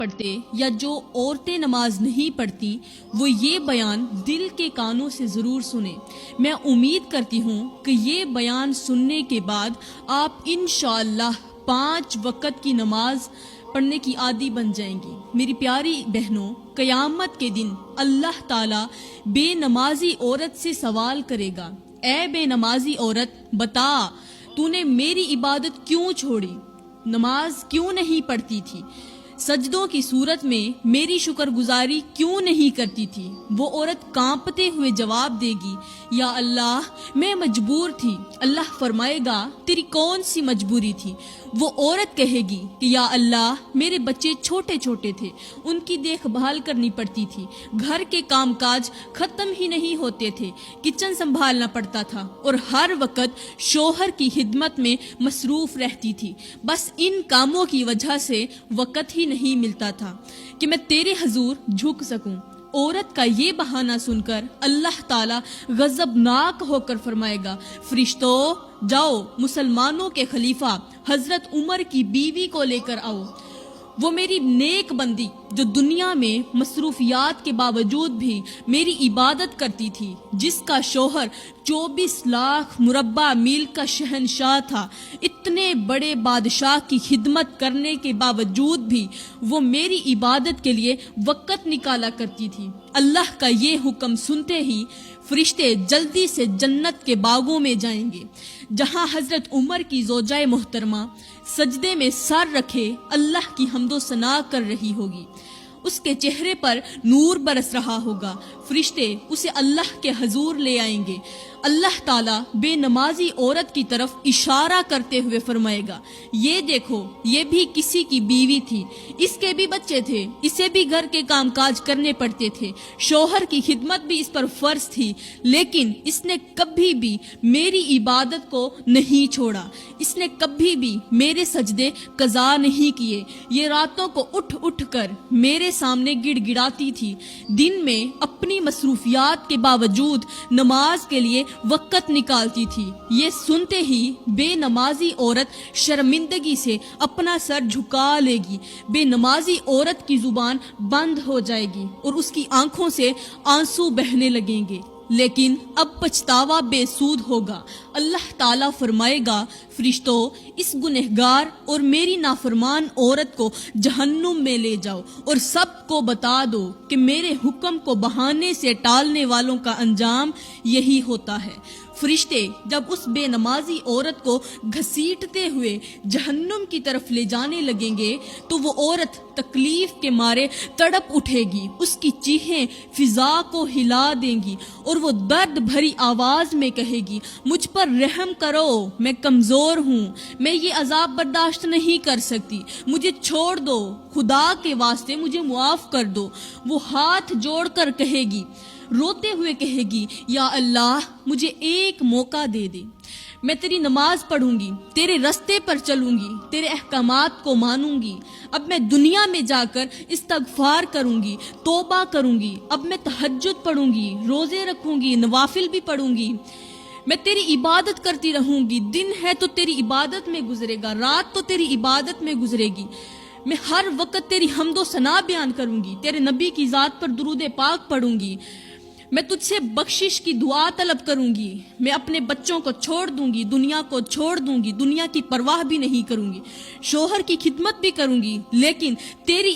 پڑھتے یا جو عورتیں نماز نہیں پڑھتی وہ یہ بیان دل کے کانوں سے ضرور سنیں۔ میں امید کرتی ہوں کہ یہ بیان سننے کے بعد آپ انشاءاللہ 5 وقت کی نماز پڑھنے کی عادی بن جائیں گی۔ میری پیاری بہنوں، قیامت کے دن اللہ تعالیٰ بے نمازی عورت سے سوال کرے گا، اے بے نمازی عورت، بتا تو نے میری عبادت کیوں چھوڑی؟ نماز کیوں نہیں پڑھتی تھی؟ سجدوں کی صورت میں میری شکر گزاری کیوں نہیں کرتی تھی؟ وہ عورت کانپتے ہوئے جواب دے گی، یا اللہ میں مجبور تھی۔ اللہ فرمائے گا، تیری کون سی مجبوری تھی؟ وہ عورت کہے گی کہ یا اللہ میرے بچے چھوٹے چھوٹے تھے، ان کی دیکھ بھال کرنی پڑتی تھی، گھر کے کام کاج ختم ہی نہیں ہوتے تھے، کچن سنبھالنا پڑتا تھا اور ہر وقت شوہر کی خدمت میں مصروف رہتی تھی۔ بس ان کاموں کی وجہ سے وقت ہی نہیں ملتا تھا کہ میں تیرے حضور جھک سکوں۔ عورت کا یہ بہانہ سن کر اللہ تعالیٰ غضبناک ہو کر فرمائے گا، فرشتوں جاؤ مسلمانوں کے خلیفہ حضرت عمر کی بیوی کو لے کر آؤ۔ وہ میری نیک بندی جو دنیا میں مصروفیات کے باوجود بھی میری عبادت کرتی تھی، جس کا شوہر 24 لاکھ مربع میل کا شہنشاہ تھا، اتنے بڑے بادشاہ کی خدمت کرنے کے باوجود بھی وہ میری عبادت کے لیے وقت نکالا کرتی تھی۔ اللہ کا یہ حکم سنتے ہی فرشتے جلدی سے جنت کے باغوں میں جائیں گے، جہاں حضرت عمر کی زوجہ محترمہ سجدے میں سر رکھے اللہ کی حمد و ثنا کر رہی ہوگی، اس کے چہرے پر نور برس رہا ہوگا۔ فرشتے اسے اللہ کے حضور لے آئیں گے۔ اللہ تعالیٰ بے نمازی عورت کی طرف اشارہ کرتے ہوئے فرمائے گا، یہ دیکھو یہ بھی کسی کی بیوی تھی، اس کے بھی بچے تھے، اسے بھی گھر کے کام کاج کرنے پڑتے تھے، شوہر کی خدمت بھی اس پر فرض تھی، لیکن اس نے کبھی بھی میری عبادت کو نہیں چھوڑا، اس نے کبھی بھی میرے سجدے قضا نہیں کیے، یہ راتوں کو اٹھ اٹھ کر میرے سامنے گڑ گڑاتی تھی، دن میں اپنی مصروفیات کے باوجود نماز کے لیے وقت نکالتی تھی۔ یہ سنتے ہی بے نمازی عورت شرمندگی سے اپنا سر جھکا لے گی، بے نمازی عورت کی زبان بند ہو جائے گی اور اس کی آنکھوں سے آنسو بہنے لگیں گے، لیکن اب پچھتاوا بے سود ہوگا۔ اللہ تعالیٰ فرمائے گا، فرشتوں اس گنہگار اور میری نافرمان عورت کو جہنم میں لے جاؤ اور سب کو بتا دو کہ میرے حکم کو بہانے سے ٹالنے والوں کا انجام یہی ہوتا ہے۔ فرشتے جب اس بے نمازی عورت کو گھسیٹتے ہوئے جہنم کی طرف لے جانے لگیں گے تو وہ عورت تکلیف کے مارے تڑپ اٹھے گی، اس کی چیخیں فضا کو ہلا دیں گی اور وہ درد بھری آواز میں کہے گی، مجھ پر رحم کرو، میں کمزور ہوں، میں یہ عذاب برداشت نہیں کر سکتی، مجھے چھوڑ دو، خدا کے واسطے مجھے معاف کر دو۔ وہ ہاتھ جوڑ کر کہے گی، روتے ہوئے کہے گی، یا اللہ مجھے ایک موقع دے دے، میں تیری نماز پڑھوں گی، تیرے رستے پر چلوں گی، تیرے احکامات کو مانوں گی، اب میں دنیا میں جا کر استغفار کروں گی، توبہ کروں گی، اب میں تہجد پڑھوں گی، روزے رکھوں گی، نوافل بھی پڑھوں گی، میں تیری عبادت کرتی رہوں گی، دن ہے تو تیری عبادت میں گزرے گا، رات تو تیری عبادت میں گزرے گی، میں ہر وقت تیری حمد و ثنا بیان کروں گی، تیرے نبی کی ذات پر درود پاک پڑھوں گی، میں تجھ سے بخشش کی دعا طلب کروں گی، میں اپنے بچوں کو چھوڑ دوں گی، دنیا کو چھوڑ دوں گی، دنیا کی پرواہ بھی نہیں کروں گی، شوہر کی خدمت بھی کروں گی، لیکن تیری